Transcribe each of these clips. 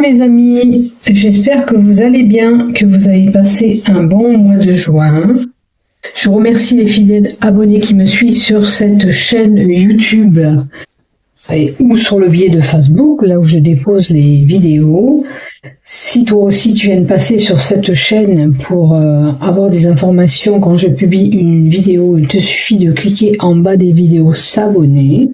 mes amis, j'espère que vous allez bien, que vous avez passé un bon mois de juin. Je remercie les fidèles abonnés qui me suivent sur cette chaîne YouTube ou sur le biais de Facebook, là où je dépose les vidéos. Si toi aussi tu viens de passer sur cette chaîne pour avoir des informations quand je publie une vidéo, il te suffit de cliquer en bas des vidéos s'abonner.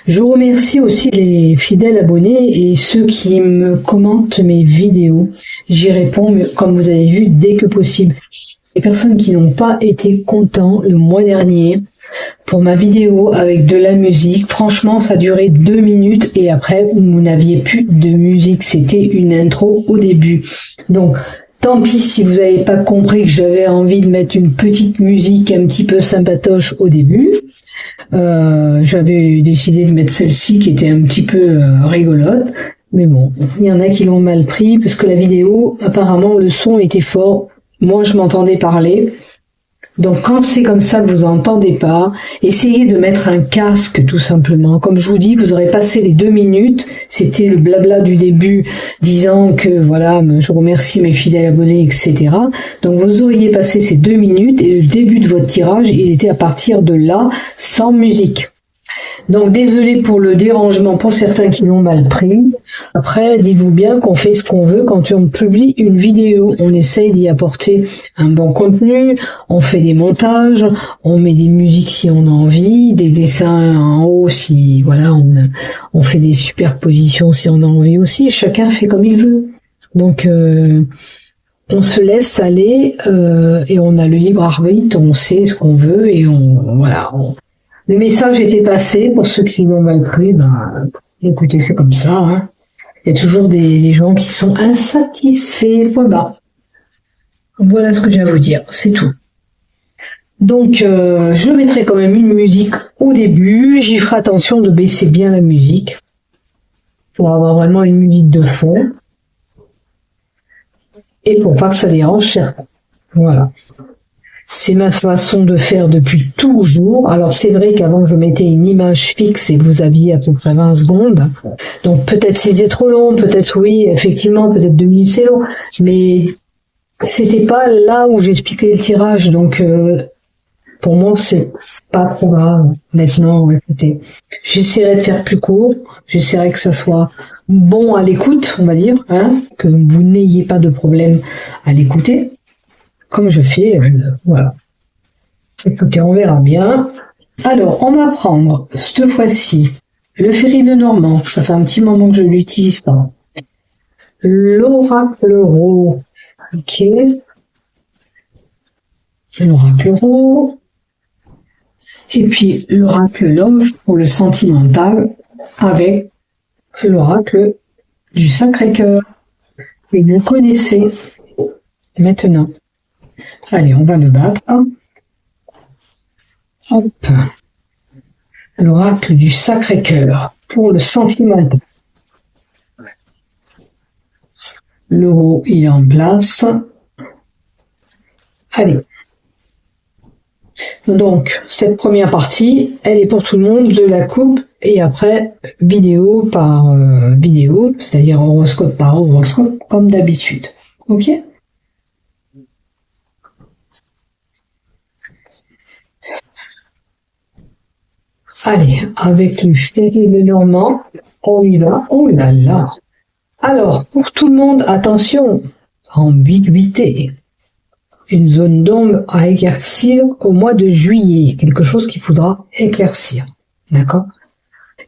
Je remercie aussi les fidèles abonnés et ceux qui me commentent mes vidéos. J'y réponds, comme vous avez vu, dès que possible. Les personnes qui n'ont pas été contents le mois dernier pour ma vidéo avec de la musique, franchement ça a duré 2 minutes et après vous n'aviez plus de musique, c'était une intro au début. Donc tant pis si vous n'avez pas compris que j'avais envie de mettre une petite musique un petit peu sympatoche au début. J'avais décidé de mettre celle-ci qui était un petit peu rigolote, mais bon, il y en a qui l'ont mal pris parce que la vidéo, apparemment le son était fort. Moi, je m'entendais parler. Donc, quand c'est comme ça que vous n'entendez pas, essayez de mettre un casque, tout simplement. Comme je vous dis, vous aurez passé les 2 minutes. C'était le blabla du début, disant que, voilà, je remercie mes fidèles abonnés, etc. Donc, vous auriez passé ces 2 minutes et le début de votre tirage, il était à partir de là, sans musique. Donc désolé pour le dérangement pour certains qui l'ont mal pris. Après, dites-vous bien qu'on fait ce qu'on veut quand on publie une vidéo. On essaye d'y apporter un bon contenu, on fait des montages, on met des musiques si on a envie, des dessins en haut si voilà, on fait des superpositions si on a envie aussi. Chacun fait comme il veut. Donc on se laisse aller et on a le libre arbitre, on sait ce qu'on veut et voilà. Le message était passé, pour ceux qui l'ont mal pris, écoutez, c'est comme ça. Hein. Il y a toujours des gens qui sont insatisfaits, point barre. Voilà ce que j'ai à vous dire, c'est tout. Donc, je mettrai quand même une musique au début, j'y ferai attention de baisser bien la musique, pour avoir vraiment une musique de fond, et pour pas que ça dérange certains. Voilà. C'est ma façon de faire depuis toujours. Alors c'est vrai qu'avant je mettais une image fixe et vous aviez à peu près 20 secondes. Donc peut-être c'était trop long, peut-être oui, effectivement, peut-être 2 minutes c'est long. Mais c'était pas là où j'expliquais le tirage. Donc pour moi c'est pas trop grave. Maintenant, écoutez, j'essaierai de faire plus court. J'essaierai que ça soit bon à l'écoute, on va dire, hein, que vous n'ayez pas de problème à l'écouter. Comme je fais, voilà. Écoutez, on verra bien. Alors, on va prendre, cette fois-ci, le Ferry Lenormand. Ça fait un petit moment que je ne l'utilise pas. L'Oracle Rho. Ok. L'Oracle Rho. Et puis, l'Oracle L'Homme pour le sentimental avec l'Oracle du Sacré-Cœur. Et vous connaissez maintenant. Allez, on va le battre. Hop. L'oracle du Sacré-Cœur pour le sentimental. L'euro, il est en place. Allez. Donc, cette première partie, elle est pour tout le monde. Je la coupe et après, vidéo par vidéo, c'est-à-dire horoscope par horoscope, comme d'habitude. Ok ? Allez, avec le Ferry Lenormand, on y va, oh là là. Alors, pour tout le monde, attention, ambiguïté. Une zone d'ombre à éclaircir au mois de juillet, quelque chose qu'il faudra éclaircir, d'accord?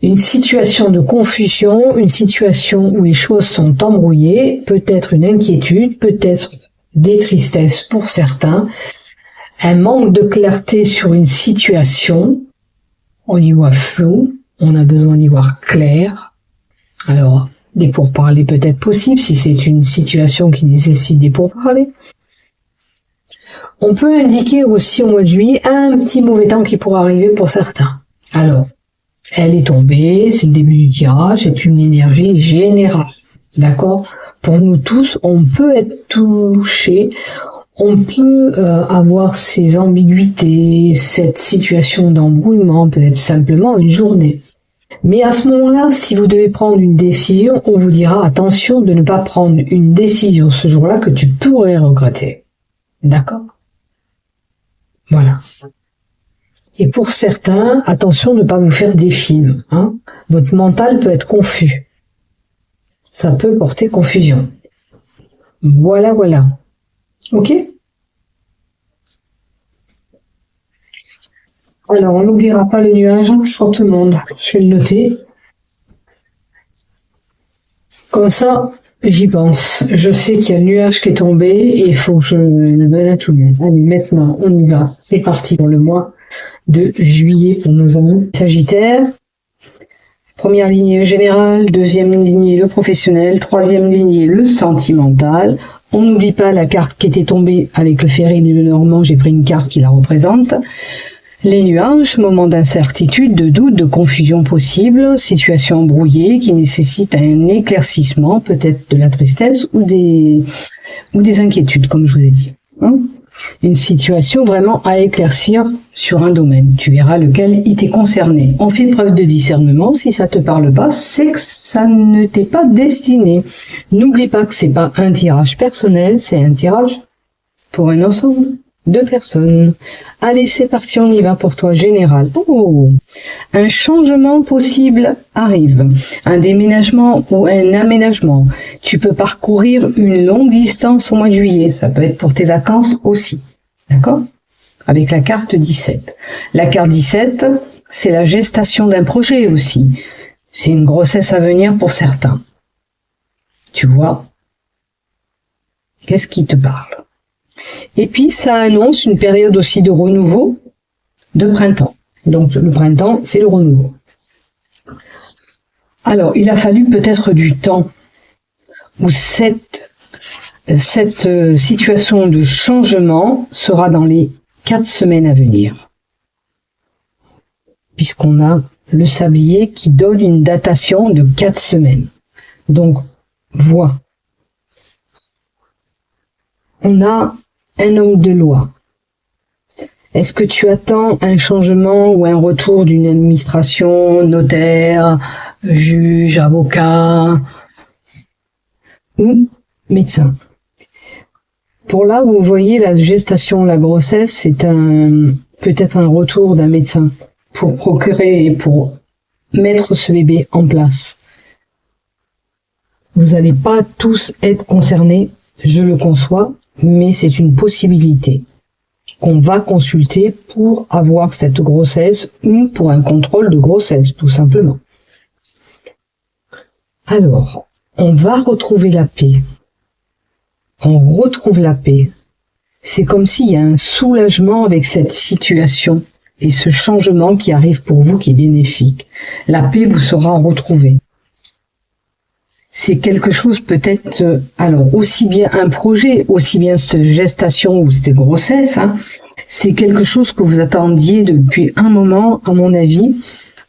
Une situation de confusion, une situation où les choses sont embrouillées, peut-être une inquiétude, peut-être des tristesses pour certains, un manque de clarté sur une situation. On y voit flou, on a besoin d'y voir clair. Alors, des pourparlers peut-être possibles si c'est une situation qui nécessite des pourparlers. On peut indiquer aussi au mois de juillet un petit mauvais temps qui pourra arriver pour certains. Alors, elle est tombée, c'est le début du tirage, c'est une énergie générale. D'accord ? Pour nous tous, on peut être touché. On peut avoir ces ambiguïtés, cette situation d'embrouillement, peut-être simplement une journée. Mais à ce moment-là, si vous devez prendre une décision, on vous dira attention de ne pas prendre une décision ce jour-là que tu pourrais regretter. D'accord? Voilà. Et pour certains, attention de ne pas vous faire des films. Hein. Votre mental peut être confus. Ça peut porter confusion. Voilà, voilà. Ok? Alors, on n'oubliera pas le nuage, je crois tout le monde. Je vais le noter. Comme ça, j'y pense. Je sais qu'il y a le nuage qui est tombé et il faut que je le donne à tout le monde. Allez, maintenant, on y va. C'est parti pour le mois de juillet pour nos amis Sagittaires. Première lignée générale, deuxième lignée le professionnel, troisième lignée le sentimental. On n'oublie pas la carte qui était tombée avec le Féril et le Normand, j'ai pris une carte qui la représente. Les nuages, moments d'incertitude, de doute, de confusion possible, situation embrouillée qui nécessite un éclaircissement, peut-être de la tristesse ou des inquiétudes, comme je vous ai dit. Une situation vraiment à éclaircir sur un domaine. Tu verras lequel il t'est concerné. On fait preuve de discernement. Si ça te parle pas, c'est que ça ne t'est pas destiné. N'oublie pas que c'est pas un tirage personnel, c'est un tirage pour un ensemble de personnes. Allez, c'est parti, on y va pour toi, général. Oh, un changement possible arrive. Un déménagement ou un aménagement. Tu peux parcourir une longue distance au mois de juillet. Ça peut être pour tes vacances aussi. D'accord? Avec la carte 17. La carte 17, c'est la gestation d'un projet aussi. C'est une grossesse à venir pour certains. Tu vois? Qu'est-ce qui te parle? Et puis, ça annonce une période aussi de renouveau de printemps. Donc, le printemps, c'est le renouveau. Alors, il a fallu peut-être du temps où cette situation de changement sera dans les 4 semaines à venir. Puisqu'on a le sablier qui donne une datation de 4 semaines. Donc, vois. On a un homme de loi. Est-ce que tu attends un changement ou un retour d'une administration, notaire, juge, avocat ou médecin? Pour là, vous voyez la gestation, la grossesse, c'est peut-être un retour d'un médecin pour procurer et pour mettre ce bébé en place. Vous n'allez pas tous être concernés, je le conçois, mais c'est une possibilité qu'on va consulter pour avoir cette grossesse ou pour un contrôle de grossesse, tout simplement. Alors, on va retrouver la paix. On retrouve la paix. C'est comme s'il y a un soulagement avec cette situation et ce changement qui arrive pour vous qui est bénéfique. La paix vous sera retrouvée. C'est quelque chose peut-être, alors aussi bien un projet, aussi bien cette gestation ou cette grossesse, c'est quelque chose que vous attendiez depuis un moment, à mon avis,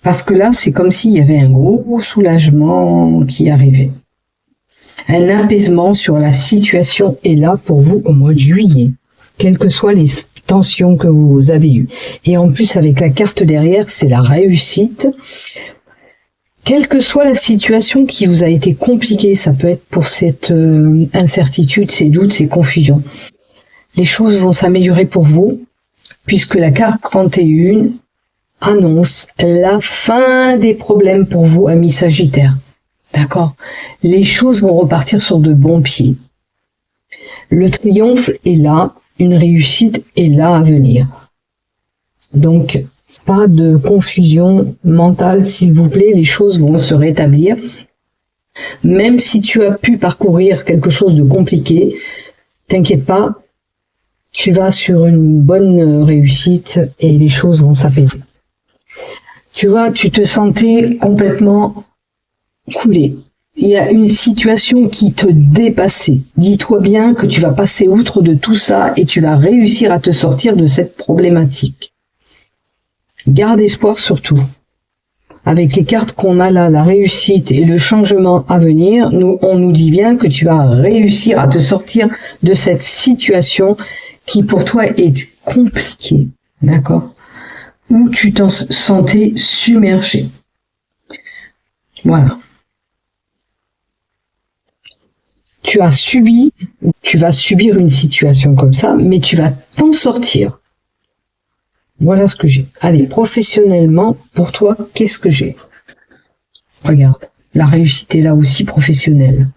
parce que là, c'est comme s'il y avait un gros soulagement qui arrivait. Un apaisement sur la situation est là pour vous au mois de juillet, quelles que soient les tensions que vous avez eues. Et en plus, avec la carte derrière, c'est la réussite. Quelle que soit la situation qui vous a été compliquée, ça peut être pour cette incertitude, ces doutes, ces confusions. Les choses vont s'améliorer pour vous, puisque la carte 31 annonce la fin des problèmes pour vous, amis Sagittaires. D'accord? Les choses vont repartir sur de bons pieds. Le triomphe est là, une réussite est là à venir. Donc, pas de confusion mentale, s'il vous plaît, les choses vont se rétablir. Même si tu as pu parcourir quelque chose de compliqué, t'inquiète pas, tu vas sur une bonne réussite et les choses vont s'apaiser. Tu vois, tu te sentais complètement coulé. Il y a une situation qui te dépassait. Dis-toi bien que tu vas passer outre de tout ça et tu vas réussir à te sortir de cette problématique. Garde espoir surtout. Avec les cartes qu'on a là, la réussite et le changement à venir, on nous dit bien que tu vas réussir à te sortir de cette situation qui pour toi est compliquée, d'accord? Où tu t'en sentais submergé. Voilà. Tu vas subir une situation comme ça, mais tu vas t'en sortir. Voilà ce que j'ai. Allez, professionnellement, pour toi, qu'est-ce que j'ai? Regarde, la réussite est là aussi professionnelle.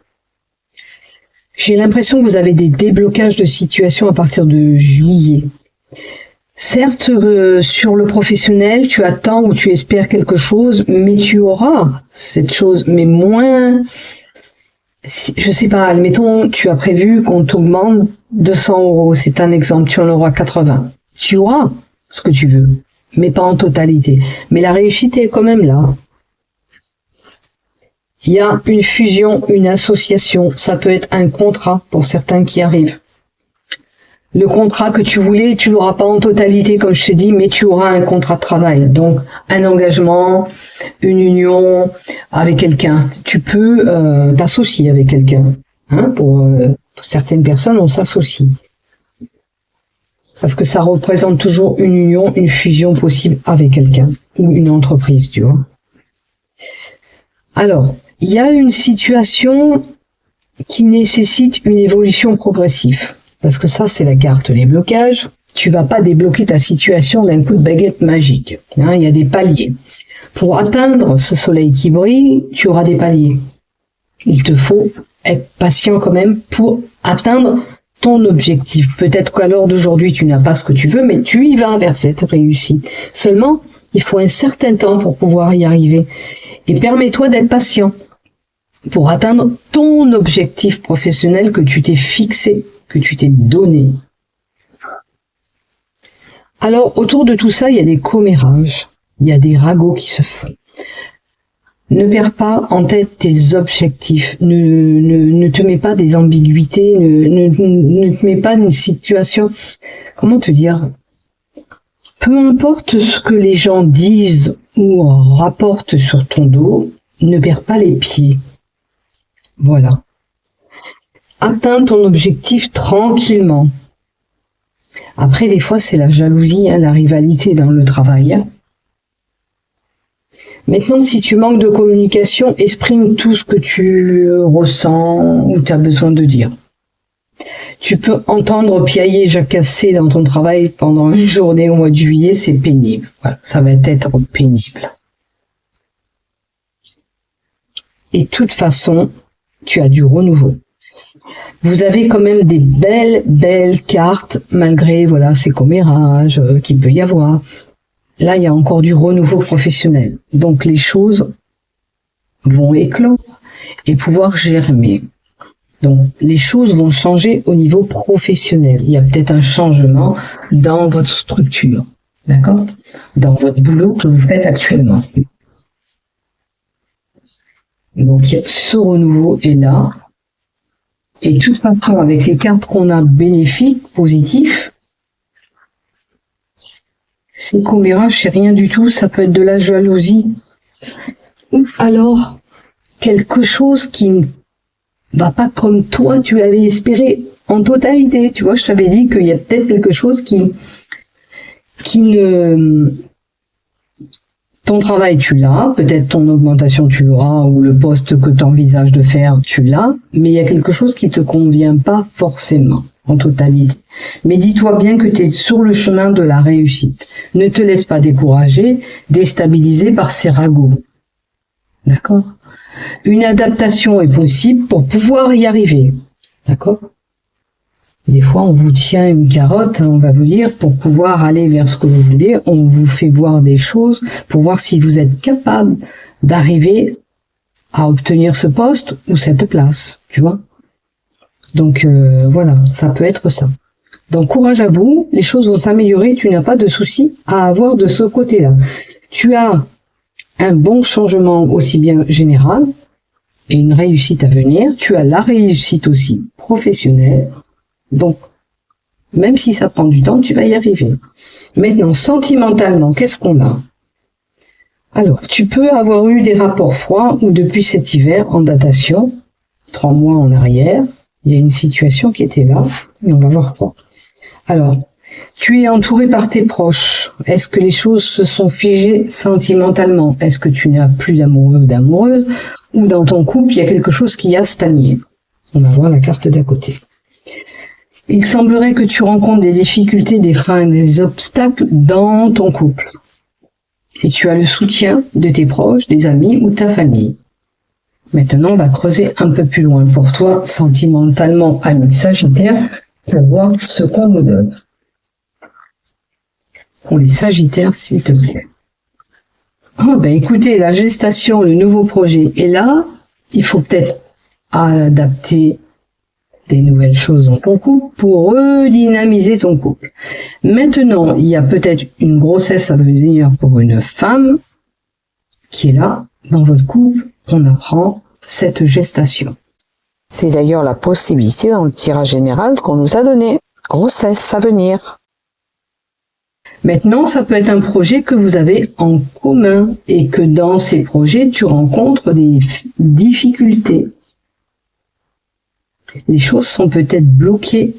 J'ai l'impression que vous avez des déblocages de situation à partir de juillet. Certes, sur le professionnel, tu attends ou tu espères quelque chose, mais tu auras cette chose, mais moins... Je sais pas, admettons, tu as prévu qu'on t'augmente 200 €, c'est un exemple, tu en auras 80. Tu auras ce que tu veux, mais pas en totalité. Mais la réussite est quand même là. Il y a une fusion, une association, ça peut être un contrat pour certains qui arrivent. Le contrat que tu voulais, tu l'auras pas en totalité, comme je te dis, mais tu auras un contrat de travail. Donc, un engagement, une union avec quelqu'un. Tu peux t'associer avec quelqu'un. Hein, pour certaines personnes, on s'associe. Parce que ça représente toujours une union, une fusion possible avec quelqu'un. Ou une entreprise, tu vois. Alors, il y a une situation qui nécessite une évolution progressive. Parce que ça, c'est la carte des blocages. Tu vas pas débloquer ta situation d'un coup de baguette magique. Hein, il y a des paliers. Pour atteindre ce soleil qui brille, tu auras des paliers. Il te faut être patient quand même pour atteindre ton objectif. Peut-être qu'à l'heure d'aujourd'hui, tu n'as pas ce que tu veux, mais tu y vas vers cette réussite. Seulement, il faut un certain temps pour pouvoir y arriver. Et permets-toi d'être patient pour atteindre ton objectif professionnel que tu t'es fixé, que tu t'es donné. Alors, autour de tout ça, il y a des commérages, il y a des ragots qui se font. Ne perds pas en tête tes objectifs, ne te mets pas des ambiguïtés, ne te mets pas une situation, comment te dire, peu importe ce que les gens disent ou rapportent sur ton dos, ne perds pas les pieds. Voilà. Atteins ton objectif tranquillement. Après, des fois, c'est la jalousie, hein, la rivalité dans le travail. Hein. Maintenant, si tu manques de communication, exprime tout ce que tu ressens ou tu as besoin de dire. Tu peux entendre piailler, jacasser dans ton travail pendant une journée au mois de juillet, c'est pénible. Voilà, ça va être pénible. Et de toute façon, tu as du renouveau. Vous avez quand même des belles cartes, malgré voilà ces commérages qu'il peut y avoir. Là, il y a encore du renouveau professionnel. Donc, les choses vont éclore et pouvoir germer. Donc, les choses vont changer au niveau professionnel. Il y a peut-être un changement dans votre structure, d'accord? Dans votre boulot que vous faites actuellement. Donc, ce renouveau est là. Et de toute façon, avec les cartes qu'on a bénéfiques, positifs, ces commérages, c'est rien du tout. Ça peut être de la jalousie. Ou alors, quelque chose qui ne va pas comme toi, tu l'avais espéré en totalité. Tu vois, je t'avais dit qu'il y a peut-être quelque chose qui ne... Ton travail, tu l'as, peut-être ton augmentation, tu l'auras, ou le poste que tu envisages de faire, tu l'as, mais il y a quelque chose qui te convient pas forcément, en totalité. Mais dis-toi bien que tu es sur le chemin de la réussite. Ne te laisse pas décourager, déstabiliser par ces ragots. D'accord? Une adaptation est possible pour pouvoir y arriver. D'accord? Des fois, on vous tient une carotte, on va vous dire, pour pouvoir aller vers ce que vous voulez, on vous fait voir des choses pour voir si vous êtes capable d'arriver à obtenir ce poste ou cette place, tu vois. Donc, voilà, ça peut être ça. Donc, courage à vous, les choses vont s'améliorer, tu n'as pas de souci à avoir de ce côté-là. Tu as un bon changement aussi bien général et une réussite à venir, tu as la réussite aussi professionnelle. Donc, même si ça prend du temps, tu vas y arriver. Maintenant, sentimentalement, qu'est-ce qu'on a? Alors, tu peux avoir eu des rapports froids ou depuis cet hiver, en datation, 3 mois en arrière, il y a une situation qui était là, et on va voir quoi. Alors, Tu es entouré par tes proches. Est-ce que les choses se sont figées sentimentalement? Est-ce que tu n'as plus d'amoureux ou d'amoureuse? Ou dans ton couple, il y a quelque chose qui a stagné? On va voir la carte d'à côté. Il semblerait que tu rencontres des difficultés, des freins, des obstacles dans ton couple. Et tu as le soutien de tes proches, des amis ou de ta famille. Maintenant, on va creuser un peu plus loin pour toi, sentimentalement, ami Sagittaire, pour voir ce qu'on nous donne. Pour les Sagittaires, s'il te plaît. Oh, ben écoutez, la gestation, le nouveau projet est là. Il faut peut-être adapter des nouvelles choses dans ton couple pour redynamiser ton couple. Maintenant, il y a peut-être une grossesse à venir pour une femme qui est là, dans votre couple. On apprend cette gestation. C'est d'ailleurs la possibilité dans le tirage général qu'on nous a donné. Grossesse à venir. Maintenant, ça peut être un projet que vous avez en commun et que dans ces projets, tu rencontres des difficultés. Les choses sont peut-être bloquées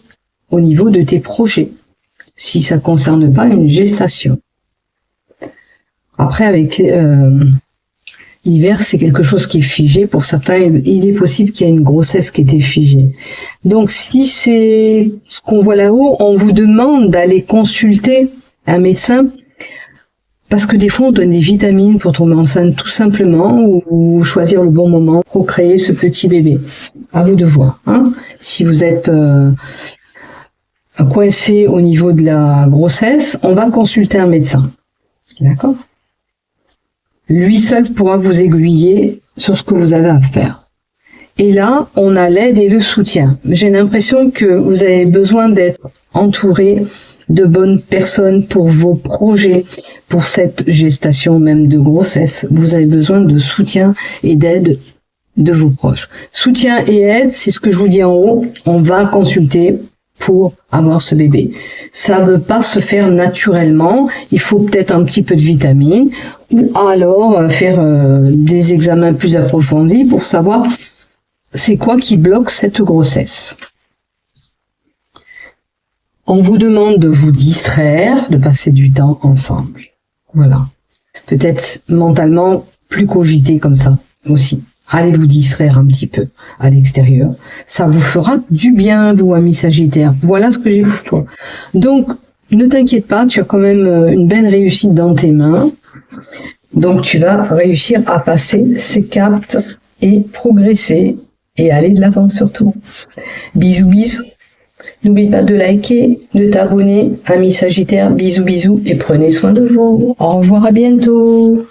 au niveau de tes projets, si ça ne concerne pas une gestation. Après, avec l'hiver, c'est quelque chose qui est figé. Pour certains, il est possible qu'il y ait une grossesse qui était figée. Donc, si c'est ce qu'on voit là-haut, on vous demande d'aller consulter un médecin, parce que des fois on donne des vitamines pour tomber enceinte tout simplement, ou choisir le bon moment pour créer ce petit bébé. À vous de voir. Hein. Si vous êtes coincé au niveau de la grossesse, on va consulter un médecin. D'accord? Lui seul pourra vous aiguiller sur ce que vous avez à faire. Et là, on a l'aide et le soutien. J'ai l'impression que vous avez besoin d'être entouré de bonnes personnes pour vos projets, pour cette gestation même de grossesse. Vous avez besoin de soutien et d'aide de vos proches. Soutien et aide, c'est ce que je vous dis en haut, on va consulter pour avoir ce bébé. Ça ne veut pas se faire naturellement, il faut peut-être un petit peu de vitamines, ou alors faire des examens plus approfondis pour savoir c'est quoi qui bloque cette grossesse. On vous demande de vous distraire, de passer du temps ensemble. Voilà. Peut-être mentalement plus cogiter comme ça aussi. Allez vous distraire un petit peu à l'extérieur. Ça vous fera du bien, vous, amis Sagittaire. Voilà ce que j'ai pour toi. Donc, ne t'inquiète pas, tu as quand même une belle réussite dans tes mains. Donc, tu vas réussir à passer ces caps et progresser et aller de l'avant surtout. Bisous, bisous. N'oublie pas de liker, de t'abonner, amis Sagittaire, bisous bisous et prenez soin de vous. Au revoir, à bientôt.